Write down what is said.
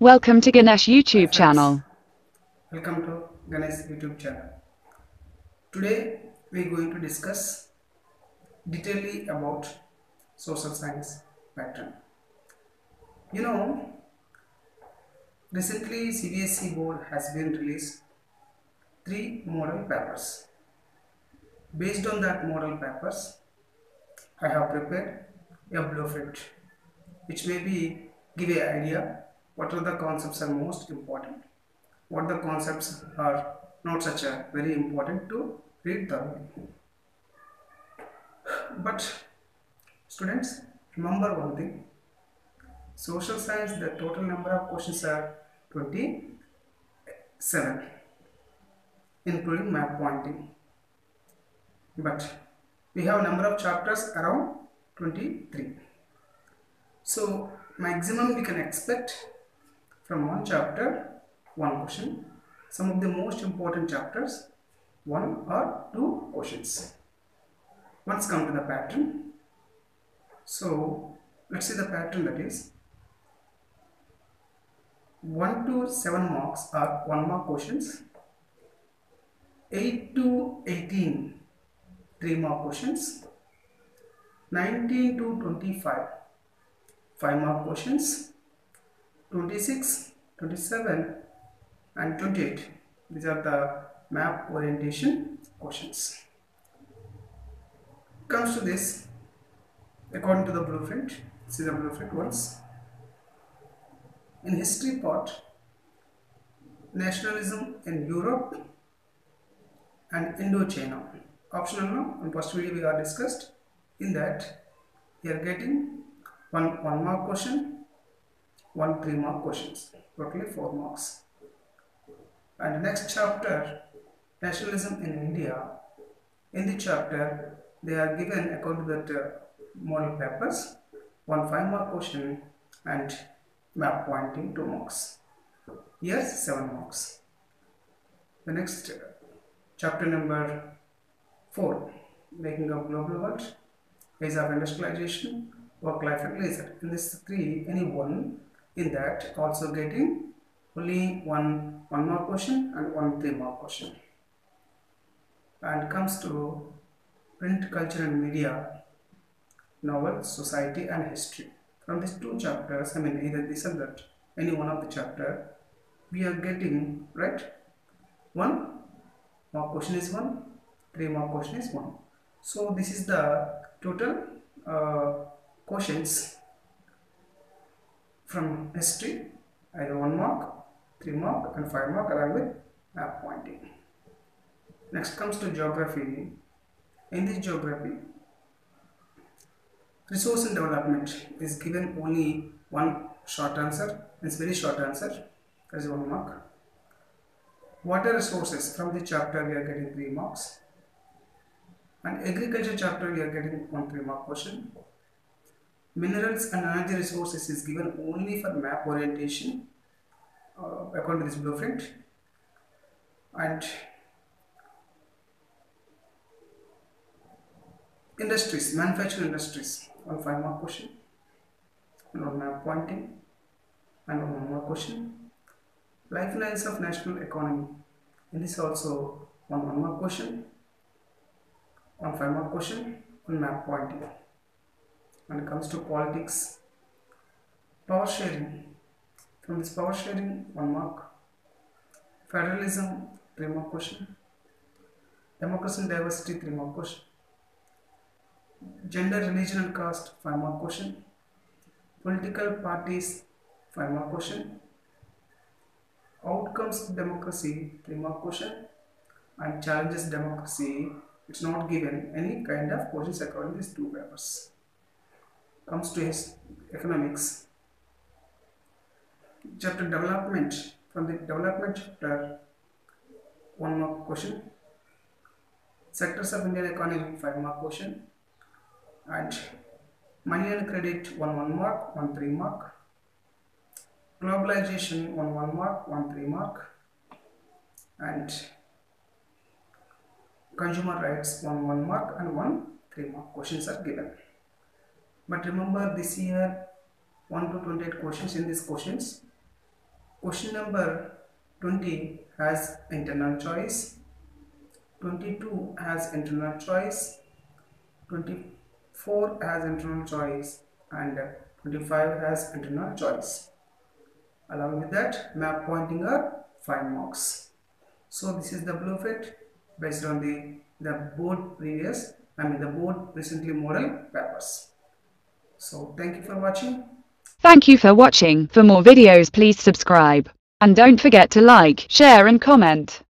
Welcome to Ganesh Hi YouTube friends, channel. welcome to Ganesh YouTube channel. Today we are going to discuss detailedly about social science pattern. You know, recently CBSE board has been released three model papers. Based on that model papers, I have prepared a blueprint which may be give a idea what are the concepts are most important, what the concepts are not such a very important to read thoroughly. But students, remember one thing, social science, the total number of questions are 27, including map pointing. But we have number of chapters around 23. So maximum we can expect from one chapter, one question. Some of the most important chapters, one or two questions. Once come to the pattern. So let's see the pattern, that is 1 to 7 marks are 1 mark questions, 8 to 18 3 mark questions, 19 to 25 5 mark questions, 26, 27 and 28, these are the map orientation questions. Comes to this, according to the blueprint, see the blueprint once. In history part, nationalism in Europe and Indochina. Optional now, in first video we are discussed. In that, we are getting one mark question, one 3 mark questions, totally 4 marks. And next chapter, nationalism in India. In the chapter, they are given according to that model papers, one 5 mark question and map pointing 2 marks. Yes, 7 marks. The next chapter number 4, making of global world, age of industrialization, work life and leisure. In this three, any one in that also getting only one mark question and one 3 mark question. And comes to print, culture and media, novel, society and history. From these two chapters, I mean either this or that, any one of the chapter, we are getting right. 1 mark question is 1, 3 mark question is 1. So this is the total questions from history, either 1 mark, 3 mark and 5 mark along with map pointing. Next comes to geography. In this geography, resource and development is given only one short answer, it's very short answer, that is 1 mark. Water resources, from the chapter we are getting 3 marks. And agriculture chapter we are getting 1 3 mark question. Minerals and energy resources is given only for map orientation according to this blueprint. And industries, manufacturing industries, 1 5 mark question and 1 map pointing and 1 more question. Lifelines of national economy, in this also 1 mark question, 1 5 mark question, 1 map pointing. When it comes to politics, power sharing, from this power sharing 1 mark. Federalism 3 mark question. Democracy and diversity 3 mark question. Gender, religion and caste 5 mark question. Political parties 5 mark question. Outcomes of democracy 3 mark question. And challenges democracy, it's not given any kind of questions according to these two papers. Comes to his economics, chapter development, from the development chapter 1 mark question. Sectors of Indian economy 5 mark question. And money and credit 1 mark, 1 3 mark. Globalization 1 mark, 1 3 mark. And consumer rights 1 mark and 1 3 mark questions are given. But remember, this year 1 to 28 questions in these questions. Question number 20 has internal choice, 22 has internal choice, 24 has internal choice, and 25 has internal choice. Along with that, map pointing are 5 marks. So this is the blueprint based on the board recently model papers. So thank you for watching. Thank you for watching. For more videos, please subscribe. And don't forget to like, share and comment.